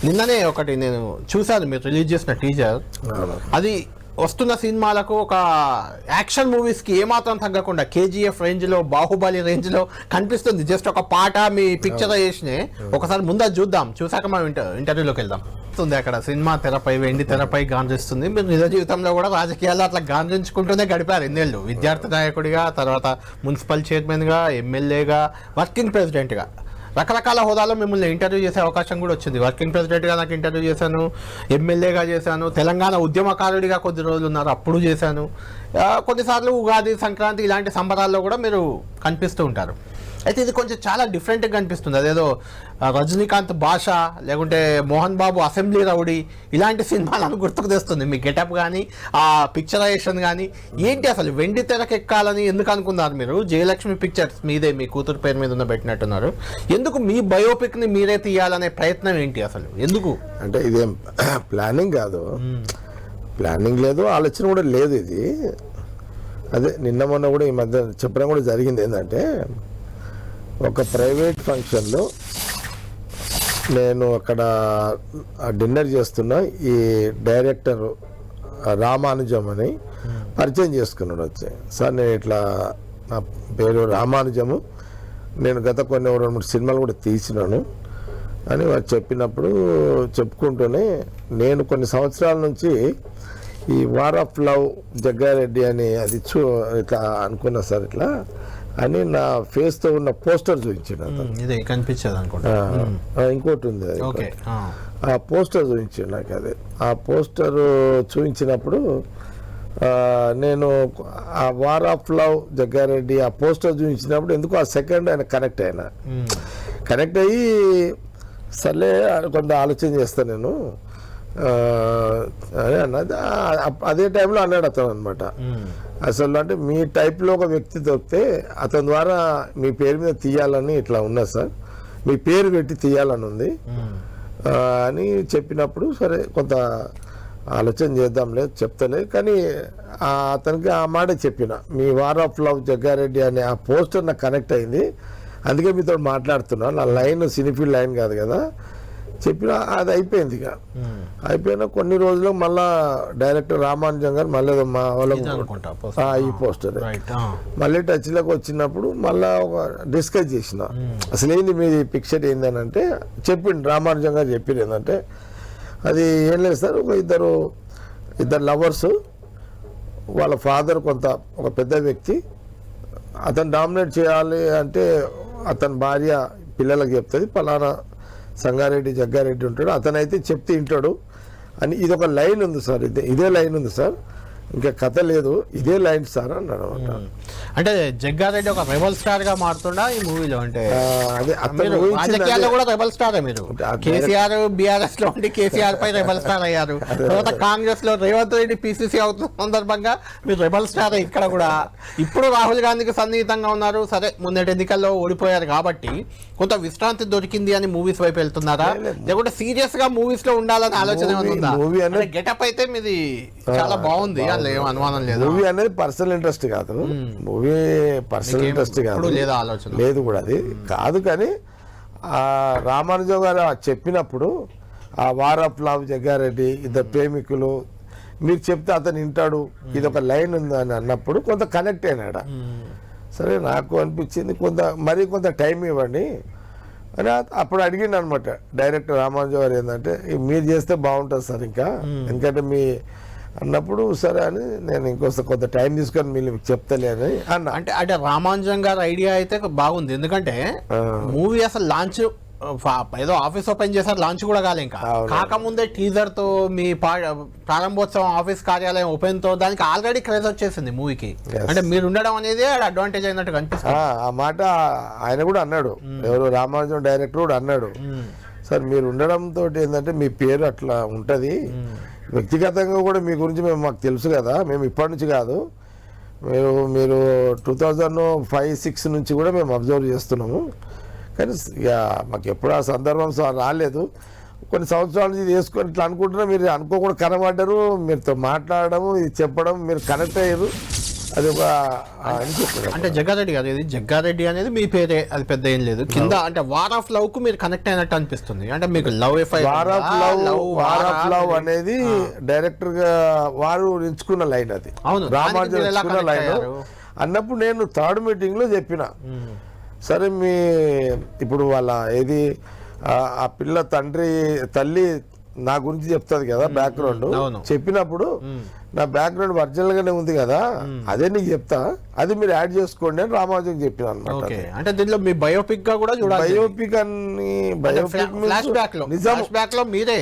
నిన్ననే ఒకటి నేను చూశాను మీరు రిలీజ్ చేసిన టీజర్. అది వస్తున్న సినిమాలకు ఒక యాక్షన్ మూవీస్కి ఏమాత్రం తగ్గకుండా కేజీఎఫ్ రేంజ్లో, బాహుబలి రేంజ్లో కనిపిస్తుంది. జస్ట్ ఒక పాట మీ పిక్చరైజేషనే ఒకసారి ముందు చూద్దాం, చూసాక మనం ఇంటర్వ్యూలోకి వెళ్దాం. అక్కడ సినిమా తెరపై, వెండి తెరపై గాంధిస్తుంది. మీరు నిజ జీవితంలో కూడా రాజకీయాల్లో అట్లా గాంధించుకుంటూనే గడిపారు ఎన్నేళ్ళు. విద్యార్థి నాయకుడిగా, తర్వాత మున్సిపల్ చైర్మన్గా, ఎమ్మెల్యేగా, వర్కింగ్ ప్రెసిడెంట్గా, రకరకాల హోదాలో మిమ్మల్ని ఇంటర్వ్యూ చేసే అవకాశం కూడా వచ్చింది. వర్కింగ్ ప్రెసిడెంట్గా నాకు ఇంటర్వ్యూ చేశాను, ఎమ్మెల్యేగా చేశాను, తెలంగాణ ఉద్యమకారుడిగా కొద్ది రోజులు ఉన్నారు, అప్పుడు చేశాను. కొన్నిసార్లు ఉగాది, సంక్రాంతి ఇలాంటి సంబరాల్లో కూడా మీరు కనిపిస్తూ ఉంటారు. అయితే ఇది కొంచెం చాలా డిఫరెంట్గా కనిపిస్తుంది. అదేదో రజనీకాంత్ భాష, లేకుంటే మోహన్ బాబు అసెంబ్లీ రౌడీ ఇలాంటి సినిమాలను గుర్తుకు తెస్తుంది మీ గెటప్ కానీ, ఆ పిక్చరైజేషన్ కానీ. ఏంటి అసలు వెండి తెరకెక్కాలని ఎందుకు అనుకున్నారు మీరు? జయలక్ష్మి పిక్చర్స్ మీదే, మీ కూతురు పేరు మీద ఉన్న పెట్టినట్టున్నారు. ఎందుకు మీ బయోపిక్ని మీరే తీయాలనే ప్రయత్నం ఏంటి అసలు? ఎందుకు అంటే ఇదేం ప్లానింగ్ కాదు, ప్లానింగ్ లేదు, ఆలోచన కూడా లేదు. ఇది అదే నిన్న మొన్న కూడా ఈ మధ్య చెప్పడం కూడా జరిగింది. ఏంటంటే ఒక ప్రైవేట్ ఫంక్షన్లో నేను అక్కడ డిన్నర్ చేస్తున్నా, ఈ డైరెక్టర్ రామానుజం అని పరిచయం చేసుకున్నాడు. వచ్చి సార్ నేను ఇట్లా, నా పేరు రామానుజము, నేను గత కొన్ని 2-3 సినిమాలు కూడా తీసినాను అని వారు చెప్పినప్పుడు చెప్పుకుంటూనే, నేను కొన్ని సంవత్సరాల నుంచి ఈ వార్ ఆఫ్ లవ్ జగ్గారెడ్డి అని అది ఇట్లా అనుకున్నా సార్ ఇట్లా అని నా ఫేస్తో ఉన్న పోస్టర్ చూపించాడు. కనిపించేది అనుకుంటా, ఇంకోటి ఉంది, ఆ పోస్టర్ చూపించాడు నాకు. అదే ఆ పోస్టర్ చూపించినప్పుడు నేను ఆ వార్ ఆఫ్ లవ్ జగ్గారెడ్డి ఆ పోస్టర్ చూపించినప్పుడు ఎందుకు ఆ సెకండ్ ఆయన కనెక్ట్ అయ్యి సర్లే కొంత ఆలోచన చేస్తాను నేను అని అన్నది. అదే టైంలో అన్నాడు అతను అనమాట, అసలు అంటే మీ టైప్లో ఒక వ్యక్తి దొరికితే అతని ద్వారా మీ పేరు మీద తీయాలని ఇట్లా ఉన్నా సార్, మీ పేరు పెట్టి తీయాలని ఉంది అని చెప్పినప్పుడు, సరే కొంత ఆలోచన చేద్దాంలే చెప్తలే, కానీ అతనికి ఆ మాట చెప్పిన, మీ వార్ ఆఫ్ లవ్ జగ్గారెడ్డి అనే ఆ పోస్టర్ నాకు కనెక్ట్ అయింది, అందుకే మీతో మాట్లాడుతున్నా, నా లైన్ సినిఫీల్డ్ లైన్ కాదు కదా చెప్పిన. అది అయిపోయింది. ఇక అయిపోయిన కొన్ని రోజులు మళ్ళా డైరెక్టర్ రామానుజం గారు మళ్ళీ మా వాళ్ళకు ఈ పోస్టర్ మళ్ళీ టచ్లోకి వచ్చినప్పుడు మళ్ళా ఒక డిస్కస్ చేసిన, అసలు ఏంది మీది పిక్చర్ ఏందని అంటే చెప్పిండు రామానుజం గారు. చెప్పింది ఏంటంటే అది ఏం లేదు సార్, ఒక ఇద్దరు లవర్స్, వాళ్ళ ఫాదర్ ఒక పెద్ద వ్యక్తి, అతను డామినేట్ చేయాలి అంటే అతని భార్య పిల్లలకు చెప్తుంది, పలానా సంగారెడ్డి జగ్గారెడ్డి ఉంటాడు, అతనైతే చెప్తే వింటాడు అని. ఇది ఒక లైన్ ఉంది సార్, ఇదే లైన్ ఉంది సార్, ఇంకా కథ లేదు, ఇదే లైన్ సార్ అన్నాడు అనమాట. అంటే జగ్గారెడ్డి ఒక రెబల్ స్టార్ గా మారుతుండా ఈ మూవీలో? అంటే అదే రాజకీయాల్లో కూడా రెబల్ స్టార్ మీరు. కేసీఆర్ బీఆర్ఎస్ లో ఉండి కేసీఆర్ పై రెబల్ స్టార్ అయ్యారు, తర్వాత కాంగ్రెస్ లో రేవంత్ రెడ్డి పిసిసి అవుతున్న సందర్భంగా మీరు రెబల్ స్టార్ ఇక్కడ కూడా. ఇప్పుడు రాహుల్ గాంధీకి సన్నిహితంగా ఉన్నారు. సరే మొన్నటి ఎన్నికల్లో ఓడిపోయారు కాబట్టి కొంత విశ్రాంతి దొరికింది అని మూవీస్ వైపు వెళ్తున్నారా, లేకుంటే సీరియస్ గా మూవీస్ లో ఉండాలని ఆలోచన ఉందా? గెటప్ అయితే మీది చాలా బాగుంది, అందులో ఏం అనుమానం లేదు. మూవీ అనేది పర్సనల్ ఇంట్రెస్ట్ కాదు, మూవీ పర్సనల్ ఇంట్రెస్ట్ కాదు, లేదు కూడా అది కాదు. కానీ ఆ రామానుజం గారు చెప్పినప్పుడు ఆ వార్ ఆఫ్ లవ్ జగ్గారెడ్డి, ఇద్దరు ప్రేమికులు, మీరు చెప్తే అతను వింటాడు, ఇది ఒక లైన్ ఉంది అని అన్నప్పుడు కొంత కనెక్ట్ అయినాడు. సరే నాకు అనిపించింది కొంత టైం ఇవ్వండి అని అప్పుడు అడిగిండు అనమాట డైరెక్టర్ రామానుజం గారు. ఏంటంటే మీరు చేస్తే బాగుంటుంది సార్ ఇంకా, ఎందుకంటే మీ అన్నప్పుడు సరే అని నేను కొంత టైం తీసుకొని మీకు చెప్తలే అని అన్న. అంటే రామానుజం గారి ఐడియా అయితే బాగుంది, ఎందుకంటే మూవీ అసలు లాంచ్ ఏదో ఆఫీస్ ఓపెన్ చేశారు, లాంచ్ కూడా కాలే, ఇంకా కాకముందే టీజర్ తో మీ ప్రారంభోత్సవం ఆఫీస్ కార్యాలయం ఓపెన్ తో దానికి ఆల్రెడీ క్రేజ్ వచ్చేసింది మూవీకి. అంటే మీరు ఉండడం అనేది అడ్వాంటేజ్ అయినట్టు కనిపిస్తుంది. ఆ మాట ఆయన కూడా అన్నాడు, ఎవరు రామానుజం డైరెక్టర్ కూడా అన్నాడు, సార్ మీరు ఉండడంతో ఏంటంటే మీ పేరు అట్లా ఉంటది, వ్యక్తిగతంగా కూడా మీ గురించి మాకు తెలుసు కదా, మేము ఇప్పటి నుంచి కాదు, మీరు 2005-06 నుంచి కూడా మేము అబ్జర్వ్ చేస్తున్నాము, కానీ ఇక మాకు ఎప్పుడు ఆ సందర్భం రాలేదు, కొన్ని సంవత్సరాల నుంచి వేసుకొని ఇట్లా అనుకుంటున్నా, మీరు అనుకోకుండా కనబడ్డారు, మీరుతో మాట్లాడడం, ఇది చెప్పడం, మీరు కనెక్ట్ అయ్యారు, అది ఒక అని చెప్పారు. అంటే జగ్గారెడ్డి గారు, ఇది జగ్గారెడ్డి అనేది మీ పేరే, అది పెద్ద ఏం లేదు కింద. అంటే వార్ ఆఫ్ లవ్ కు మీరు కనెక్ట్ అయినట్టు అనిపిస్తుంది. అంటే మీకు లవ్ వార్ ఆఫ్ లవ్ అనేది డైరెక్టర్ గా వారు ఎంచుకున్న లైన్, అది అవును. రామానుజన్ దానికి ఎంచుకున్న ఎలా లైన్ connect అయ్యారు? అన్నప్పుడు నేను థర్డ్ మీటింగ్ లో చెప్పిన, సరే మీ ఇప్పుడు వాళ్ళ ఏది ఆ పిల్ల తల్లి నా గురించి చెప్తుంది కదా బ్యాక్గ్రౌండ్, అవును. చెప్పినప్పుడు నా బ్యాక్గ్రౌండ్ ఒరిజినల్ గానే ఉంది కదా, అదే నీకు చెప్తా, అది మీరు యాడ్ చేసుకోండి అని రామానుజన్ చెప్పిన అనమాట. ఓకే. అంటే దీనిలో మీ బయోపిక్ గా కూడా చూడాలి. బయోపిక్ అని బయోపిక్ ఫ్లాష్ బ్యాక్ లో, నిజం ఫ్లాష్ బ్యాక్ లో మీరే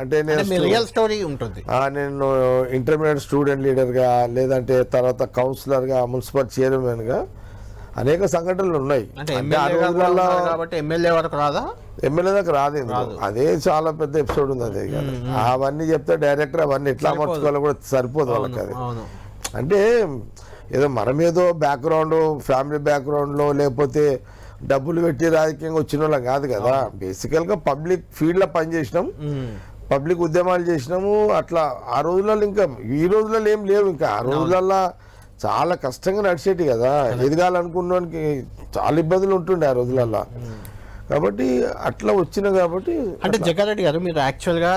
అంటే నేను రియల్ స్టోరీ ఉంటుంది. నేను ఇంటర్మీడియట్ స్టూడెంట్ లీడర్ గా, లేదంటే తర్వాత కౌన్సిలర్ గా, మున్సిపల్ చైర్మన్ గా అనేక సంఘటనలు ఉన్నాయి. అంటే అంటే ఆ రోజులలో కాబట్టి ఎమ్మెల్యే వరకు రాదా? ఎమ్మెల్యే దాకా రాదు, అదే చాలా పెద్ద ఎపిసోడ్ ఉంది అదే కదా. అవన్నీ చెప్తే డైరెక్టర్ అవన్నీ ఎట్లా అమర్చుకోవాలో కూడా సరిపోదు వాళ్ళకి. అది అంటే ఏదో మనం ఏదో బ్యాక్గ్రౌండ్ ఫ్యామిలీ బ్యాక్గ్రౌండ్లో లేకపోతే డబ్బులు పెట్టి రాజకీయంగా వచ్చిన వాళ్ళం కాదు కదా. బేసికల్గా పబ్లిక్ ఫీల్డ్లో పనిచేసినాం, పబ్లిక్ ఉద్యమాలు చేసినాము అట్లా. ఆ రోజులలో ఇంకా ఈ రోజులలో ఏం లేవు, ఇంకా ఆ రోజులలో చాలా కష్టంగా నడిచేటి కదా. ఎదగాలనుకున్నానికి చాలా ఇబ్బందులు ఉంటుండే ఆ రోజులలో. కాబట్టి అట్లా వచ్చిన కాబట్టి. అంటే జగ్గారెడ్డి గారు, మీరు యాక్చువల్గా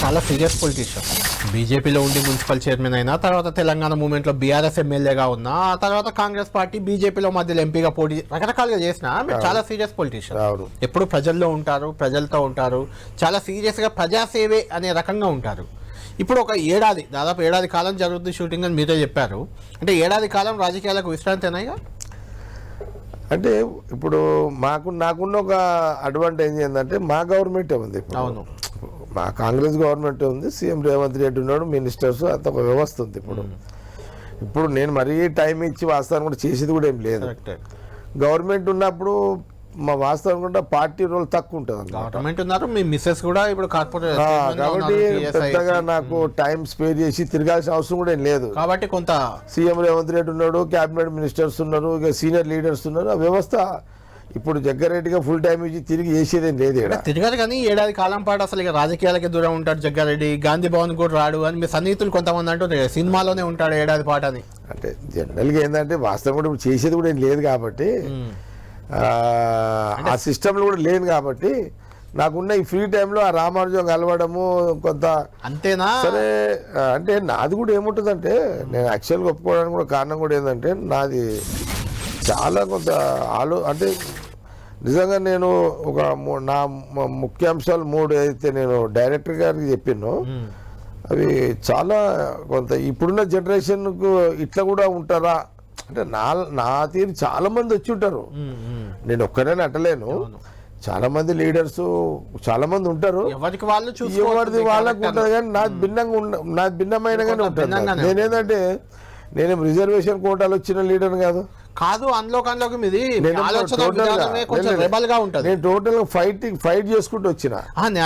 చాలా సీరియస్ పొలిటీషియన్. బీజేపీలో ఉండి మున్సిపల్ చైర్మన్ అయినా, తర్వాత తెలంగాణ మూవ్మెంట్లో బీఆర్ఎస్ ఎమ్మెల్యేగా ఉన్నా, ఆ తర్వాత కాంగ్రెస్ పార్టీ బీజేపీలో మధ్యలో ఎంపీగా పోటీ రకరకాలుగా చేసినా మీరు చాలా సీరియస్ పొలిటీషియన్. ఎప్పుడు ప్రజల్లో ఉంటారు, ప్రజలతో ఉంటారు, చాలా సీరియస్గా ప్రజాసేవే అనే రకంగా ఉంటారు. ఇప్పుడు ఒక దాదాపు ఏడాది కాలం జరుగుతుంది షూటింగ్ అని మీరే చెప్పారు. అంటే ఏడాది కాలం రాజకీయాలకు విశ్రాంతి అయినాయిగా. అంటే ఇప్పుడు నాకున్న ఒక అడ్వాంటేజ్ ఏంటంటే మా గవర్నమెంటే ఉంది ఇప్పుడు. అవును, మా కాంగ్రెస్ గవర్నమెంటే ఉంది, సీఎం రేవంత్ రెడ్డి ఉన్నాడు, మినిస్టర్స్, అంత ఒక వ్యవస్థ ఉంది ఇప్పుడు నేను మరీ టైం ఇచ్చి వాస్తవాన్ని కూడా చేసేది కూడా ఏం లేదు. గవర్నమెంట్ ఉన్నప్పుడు మా వాస్తవం కూడా పార్టీ రోల్ తక్కువ ఉంటుంది. గవర్నమెంట్ ఉన్నారు, మీ మిస్సెస్ కూడా ఇప్పుడు కార్పొరేట్, కాబట్టి పెద్దగా నాకు టైం స్పేర్ చేసి తిరగాల్సిన అవసరం కూడా ఏం లేదు. కాబట్టి కొంత సీఎం రేవంత్ రెడ్డి ఉన్నాడు, క్యాబినెట్ మినిస్టర్స్ ఉన్నారు, ఇక సీనియర్ లీడర్స్ ఉన్నారు. ఆ వ్యవస్థ ఇప్పుడు జగ్గారెడ్డిగా ఫుల్ టైం ఇచ్చి తిరిగి చేసేదేం లేదు. తిరగదు కానీ ఏడాది కాలం పాటు అసలు ఇక రాజకీయాలకి దూరం ఉంటాడు జగ్గారెడ్డి. గాంధీ భవన్ కూడా రాడు అని మీ సన్నిహితులు కొంతమంది అంటుంది, సినిమాలోనే ఉంటాడు ఏడాది పాటు అని. అంటే జనరల్గా ఏంటంటే వాస్తవం కూడా ఇప్పుడు చేసేది కూడా ఏం లేదు కాబట్టి, ఆ సిస్టంలో కూడా లేదు కాబట్టి నాకున్న ఈ ఫ్రీ టైంలో ఆ రామానుజం కలవడము కొంత అంతేనా. సరే అంటే నాది కూడా ఏముంటుందంటే, నేను యాక్చువల్గా ఒప్పుకోవడానికి కూడా కారణం కూడా ఏంటంటే, నాది చాలా కొంత అంటే నిజంగా నేను ఒక నా ముఖ్యాంశాలు 3 అయితే నేను డైరెక్టర్ గారికి చెప్పాను, అవి చాలా కొంత ఇప్పుడున్న జనరేషన్కు ఇట్లా కూడా ఉంటారా అంటే నా తీరు చాలా మంది వచ్చి ఉంటారు. నేను ఒక్కనే అంటలేను, చాలా మంది లీడర్స్ చాలా మంది ఉంటారు, ఎవరిది వాళ్ళకు ఉంటుంది. కానీ నాది భిన్నమైనగానే ఉంటుంది. నేనేంటంటే నేనేం రిజర్వేషన్ కోటాలు వచ్చిన లీడర్ కాదు. అందులోకి మీది రెబల్ గా ఉంటుంది. నేను టోటల్ గా ఫైట్ చేసుకుంటూ వచ్చిన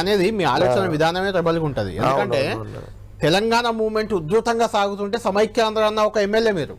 అనేది మీ ఆలోచన విధానమే రెబల్ గా ఉంటది. ఎందుకంటే తెలంగాణ మూవ్మెంట్ ఉధృతంగా సాగుతుంటే సమైక్యాంధ్ర అన్న ఒక ఎమ్మెల్యే మీరు